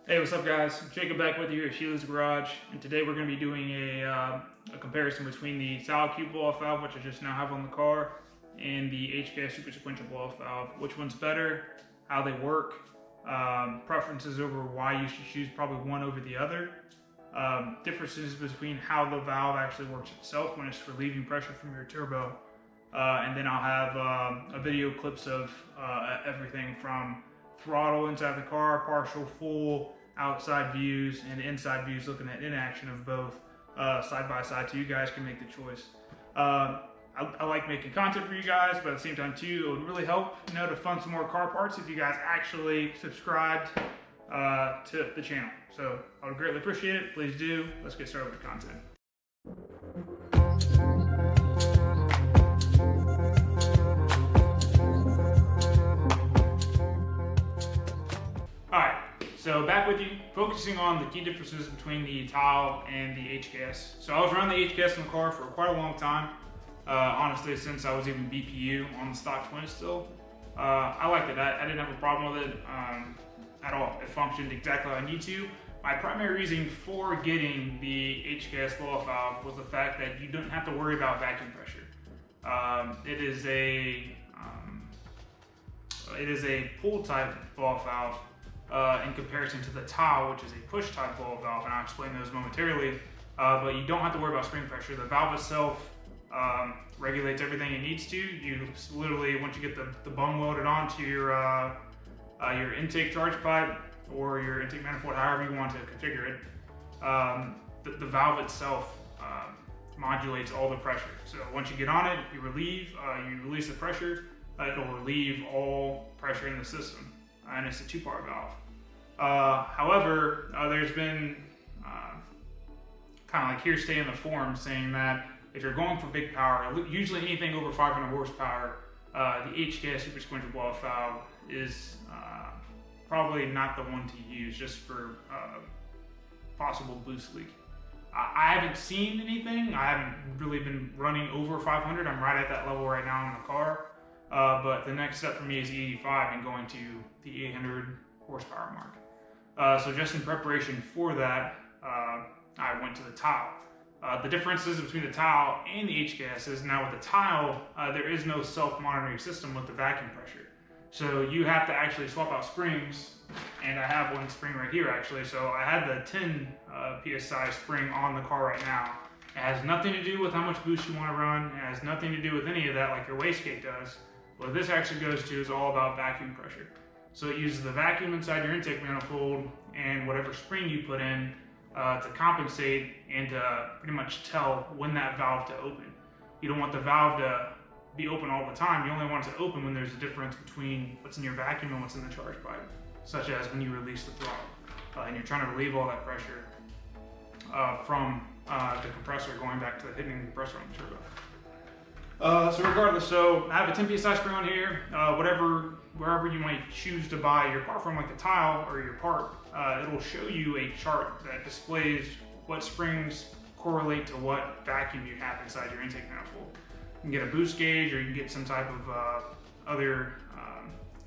Hey, what's up guys? Jacob back with you here at Sheila's Garage, and today we're going to be doing a comparison between the TiAL Q blow-off valve, which I just now have on the car, and the HKS Super sequential blow-off valve. Which one's better, how they work, preferences over why you should choose probably one over the other, differences between how the valve actually works itself when it's relieving pressure from your turbo, and then I'll have a video clips of everything from throttle inside the car, partial, full, outside views, and inside views looking at in action of both side by side, so you guys can make the choice. I like making content for you guys, but at the same time too, it would really help, to fund some more car parts if you guys actually subscribed to the channel. So I would greatly appreciate it. Please do. Let's get started with the content. So back with you, focusing on the key differences between the TiAL and the HKS. So I was running the HKS in the car for quite a long time, honestly, since I was even BPU on the stock twin still. I liked it. I didn't have a problem with it at all. It functioned exactly how I need to. My primary reason for getting the HKS blow-off valve was the fact that you don't have to worry about vacuum pressure. It is a pull type blow-off valve. In comparison to the TiAL, which is a push type blow-off valve, and I'll explain those momentarily. But you don't have to worry about spring pressure. The valve itself regulates everything it needs to. You literally, once you get the bung welded onto your intake charge pipe or your intake manifold, however you want to configure it, the valve itself modulates all the pressure. So once you get on it, you release the pressure, it'll relieve all pressure in the system. And it's a two-part valve. However, there's been kind of like hearsay in the forum saying that if you're going for big power, usually anything over 500 horsepower, the HKS Super sequential blow-off valve is probably not the one to use just for possible boost leak. I haven't seen anything. I haven't really been running over 500. I'm right at that level right now in the car. But the next step for me is the 85 and going to the 800 horsepower mark. So just in preparation for that, I went to the TiAL. The differences between the TiAL and the HKS is now with the TiAL, there is no self-monitoring system with the vacuum pressure. So you have to actually swap out springs, and I have one spring right here actually. So I had the 10 PSI spring on the car right now. It has nothing to do with how much boost you want to run. It has nothing to do with any of that like your wastegate does. What this actually goes to is all about vacuum pressure. So it uses the vacuum inside your intake manifold and whatever spring you put in to compensate and to pretty much tell when that valve to open. You don't want the valve to be open all the time. You only want it to open when there's a difference between what's in your vacuum and what's in the charge pipe, such as when you release the throttle. And you're trying to relieve all that pressure from the compressor going back to hitting the compressor on the turbo. So regardless, so I have a 10 PSI spring on here. Wherever you might choose to buy your car from, like the TiAL or your part, it'll show you a chart that displays what springs correlate to what vacuum you have inside your intake manifold. You can get a boost gauge, or you can get some type of other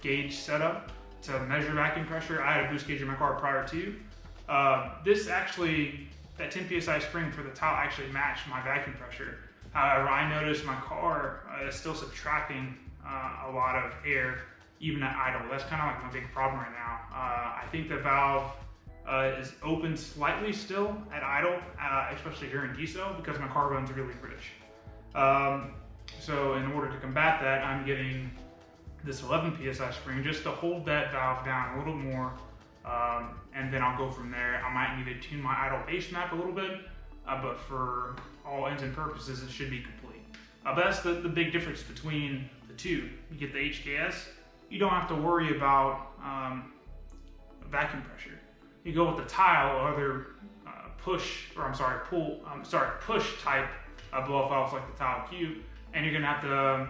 gauge setup to measure vacuum pressure. I had a boost gauge in my car prior to. That 10 PSI spring for the TiAL actually matched my vacuum pressure. However, I noticed my car is still subtracting a lot of air even at idle. That's kind of like my big problem right now. I think the valve is open slightly still at idle, especially during diesel, because my car runs really rich. So in order to combat that, I'm getting this 11 PSI spring just to hold that valve down a little more, and then I'll go from there. I might need to tune my idle base map a little bit, but for all ends and purposes, it should be complete. But that's the big difference between the two. You get the HKS, you don't have to worry about vacuum pressure. You go with the TiAL or other push type blow-off valves like the TiAL Q, and you're gonna have to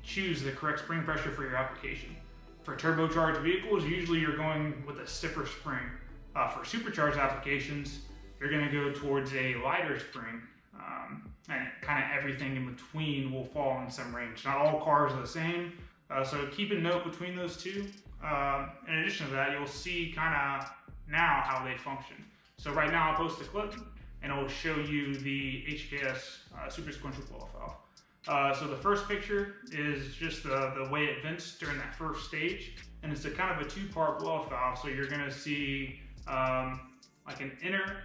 choose the correct spring pressure for your application. For turbocharged vehicles, usually you're going with a stiffer spring. For supercharged applications, you're going to go towards a lighter spring, and kind of everything in between will fall in some range. Not all cars are the same, so keep a note between those two. In addition to that, you'll see kind of now how they function. So right now I'll post a clip and it will show you the HKS super sequential blow-off valve. So the first picture is just the way it vents during that first stage, and it's a kind of a two-part blow-off valve. So you're going to see like an inner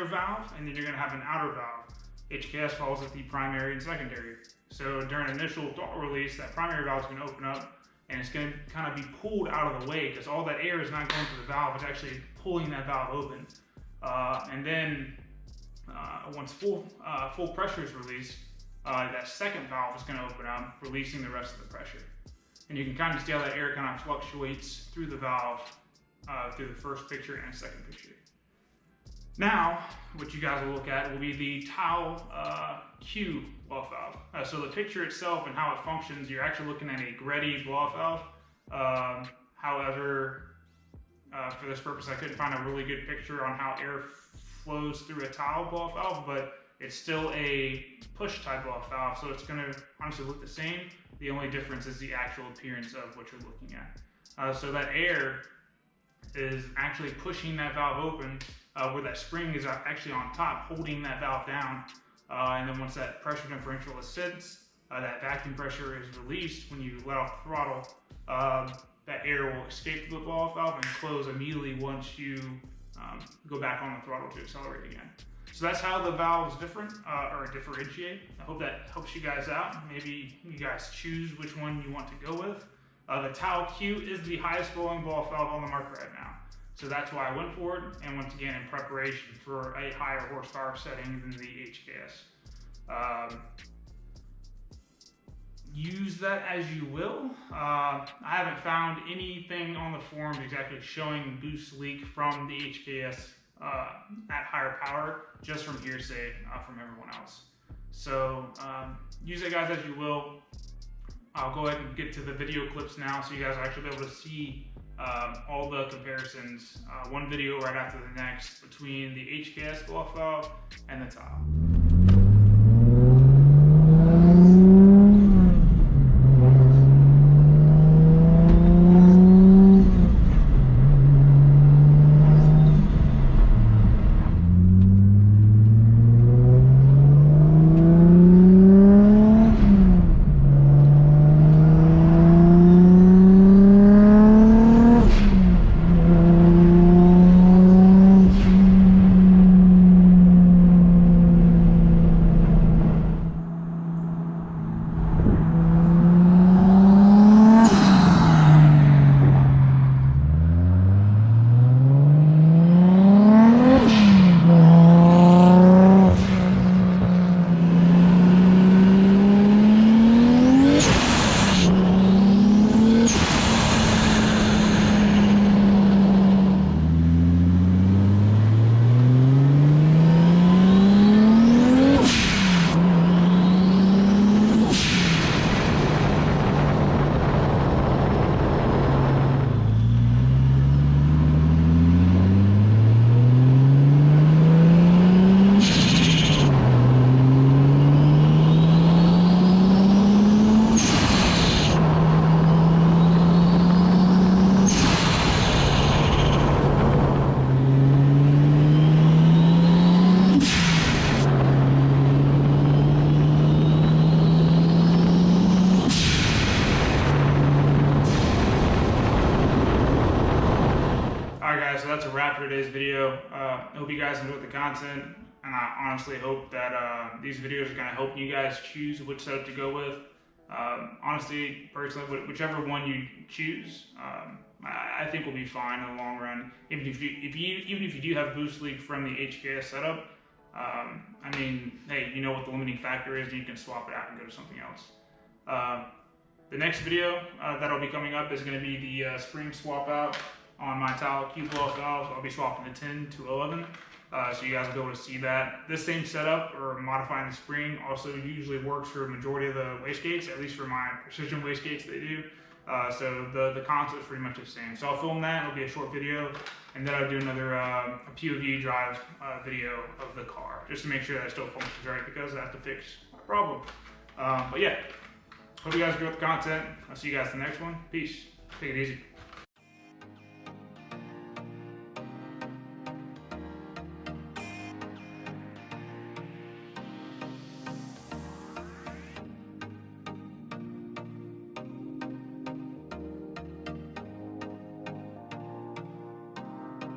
valve, and then you're going to have an outer valve. HKS calls it the primary and secondary. So during initial throttle release, that primary valve is going to open up, and it's going to kind of be pulled out of the way because all that air is not going to the valve, it's actually pulling that valve open. And then once full pressure is released, that second valve is going to open up, releasing the rest of the pressure. And you can kind of see how that air kind of fluctuates through the valve through the first picture and second picture. Now, what you guys will look at will be the TiAL Q blow-off valve. So the picture itself and how it functions, you're actually looking at a Greddy blow-off valve. However, for this purpose, I couldn't find a really good picture on how air flows through a TiAL blow-off valve, but it's still a push type blow-off valve, so it's going to honestly look the same. The only difference is the actual appearance of what you're looking at. So that air is actually pushing that valve open, where that spring is actually on top, holding that valve down. And then once that pressure differential ascends, that vacuum pressure is released when you let off the throttle. That air will escape the blow-off valve and close immediately once you go back on the throttle to accelerate again. So that's how the valves differentiate. I hope that helps you guys out. Maybe you guys choose which one you want to go with. The TiAL Q is the highest flowing blow-off valve on the market right now. So that's why I went for it, and once again in preparation for a higher horsepower setting than the HKS. Use that as you will. I haven't found anything on the forums exactly showing boost leak from the HKS at higher power, just from hearsay from everyone else. So use it, guys, as you will. I'll go ahead and get to the video clips now so you guys will actually be able to see all the comparisons, one video right after the next, between the HKS blow-off valve and the TiAL. So that's a wrap for today's video. I hope you guys enjoyed the content, and I honestly hope that these videos are going to help you guys choose which setup to go with. Honestly, personally, whichever one you choose, I think will be fine in the long run. Even if you do have boost leak from the HKS setup, I mean, hey, you know what the limiting factor is, and you can swap it out and go to something else. The next video that'll be coming up is going to be the spring swap out on my TiAL Q blow-off valve. I'll be swapping the 10 to 11, so you guys will be able to see that. This same setup, or modifying the spring, also usually works for a majority of the wastegates, at least for my precision wastegates they do. So the concept is pretty much the same. So I'll film that, it'll be a short video, and then I'll do another a POV drive video of the car, just to make sure that it still functions right, because I have to fix my problem. But yeah, hope you guys enjoyed the content. I'll see you guys in the next one. Peace. Take it easy.